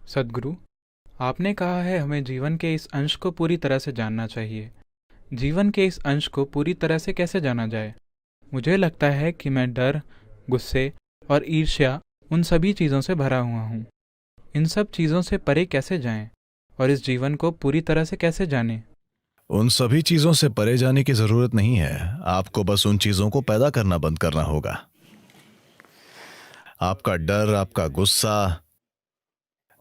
सद्गुरु, आपने कहा है हमें जीवन के इस अंश को पूरी तरह से जानना चाहिए। जीवन के इस अंश को पूरी तरह से कैसे जाना जाए? मुझे लगता है कि मैं डर, गुस्से और ईर्ष्या उन सभी चीज़ों से भरा हुआ हूँ। इन सब चीज़ों से परे कैसे जाएं और इस जीवन को पूरी तरह से कैसे जानें? उन सभी चीजों से परे जाने की जरूरत नहीं है। आपको बस उन चीजों को पैदा करना बंद करना होगा। आपका डर, आपका गुस्सा,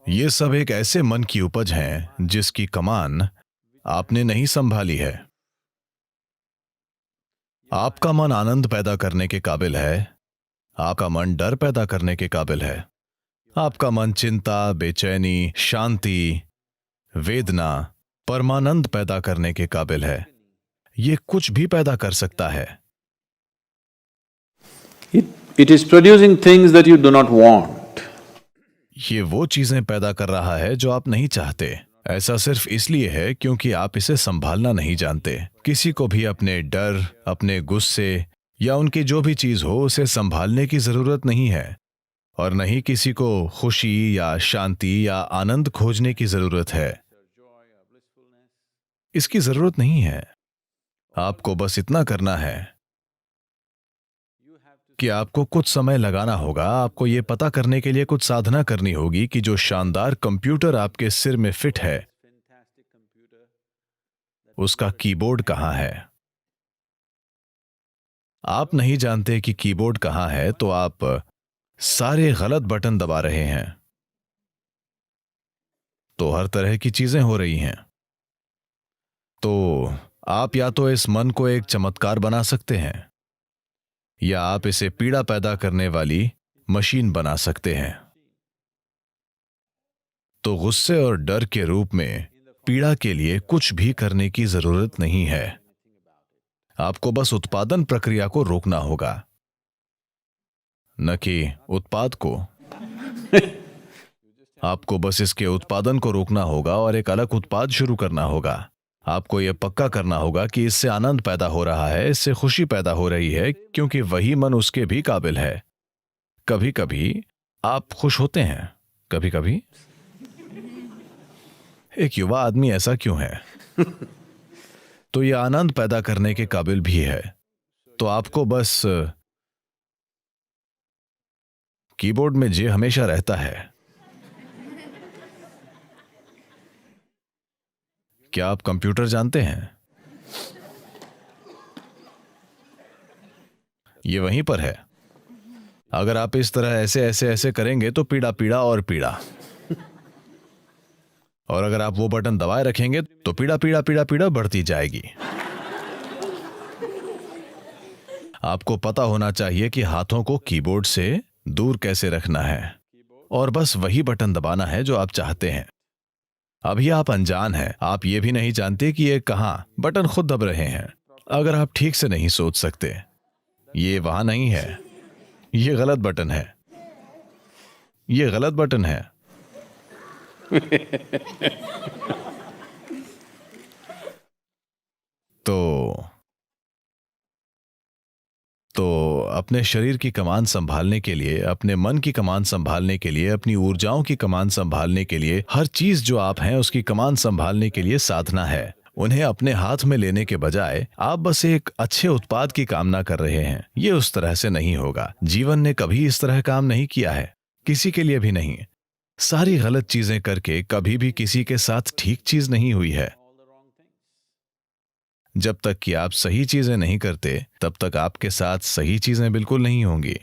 ये सब एक ऐसे मन की उपज हैं जिसकी कमान आपने नहीं संभाली है। आपका मन आनंद पैदा करने के काबिल है। आपका मन डर पैदा करने के काबिल है। आपका मन चिंता, बेचैनी, शांति, वेदना, परमानंद पैदा करने के काबिल है। ये कुछ भी पैदा कर सकता है। It is producing things that you do not want. ये वो चीजें पैदा कर रहा है जो आप नहीं चाहते। ऐसा सिर्फ इसलिए है क्योंकि आप इसे संभालना नहीं जानते। किसी को भी अपने डर, अपने गुस्से या उनकी जो भी चीज हो उसे संभालने की जरूरत नहीं है, और नहीं किसी को खुशी या शांति या आनंद खोजने की जरूरत है। इसकी जरूरत नहीं है। आपको बस इतना करना है कि आपको कुछ समय लगाना होगा। आपको यह पता करने के लिए कुछ साधना करनी होगी कि जो शानदार कंप्यूटर आपके सिर में फिट है उसका कीबोर्ड कहां है। आप नहीं जानते कि कीबोर्ड कहां है तो आप सारे गलत बटन दबा रहे हैं, तो हर तरह की चीजें हो रही हैं। तो आप या तो इस मन को एक चमत्कार बना सकते हैं या आप इसे पीड़ा पैदा करने वाली मशीन बना सकते हैं। तो गुस्से और डर के रूप में पीड़ा के लिए कुछ भी करने की जरूरत नहीं है। आपको बस उत्पादन प्रक्रिया को रोकना होगा, न कि उत्पाद को। आपको बस इसके उत्पादन को रोकना होगा और एक अलग उत्पाद शुरू करना होगा। आपको यह पक्का करना होगा कि इससे आनंद पैदा हो रहा है, इससे खुशी पैदा हो रही है, क्योंकि वही मन उसके भी काबिल है। कभी कभी आप खुश होते हैं, कभी कभी। एक युवा आदमी ऐसा क्यों है? तो यह आनंद पैदा करने के काबिल भी है। तो आपको बस कीबोर्ड में जे हमेशा रहता है। क्या आप कंप्यूटर जानते हैं? ये वहीं पर है। अगर आप इस तरह ऐसे ऐसे ऐसे करेंगे तो पीड़ा पीड़ा और पीड़ा, और अगर आप वो बटन दबाए रखेंगे तो पीड़ा पीड़ा पीड़ा पीड़ा बढ़ती जाएगी। आपको पता होना चाहिए कि हाथों को कीबोर्ड से दूर कैसे रखना है, और बस वही बटन दबाना है जो आप चाहते हैं। अभी आप अनजान हैं, आप ये भी नहीं जानते कि ये कहां बटन खुद दब रहे हैं। अगर आप ठीक से नहीं सोच सकते, ये वहां नहीं है, ये गलत बटन है, ये गलत बटन है। तो अपने शरीर की कमान संभालने के लिए, अपने मन की कमान संभालने के लिए, अपनी ऊर्जाओं की कमान संभालने के लिए, हर चीज जो आप हैं उसकी कमान संभालने के लिए साधना है। उन्हें अपने हाथ में लेने के बजाय आप बस एक अच्छे उत्पाद की कामना कर रहे हैं। ये उस तरह से नहीं होगा। जीवन ने कभी इस तरह काम नहीं किया है, किसी के लिए भी नहीं। सारी गलत चीजें करके कभी भी किसी के साथ ठीक चीज नहीं हुई है। जब तक कि आप सही चीजें नहीं करते, तब तक आपके साथ सही चीजें बिल्कुल नहीं होंगी।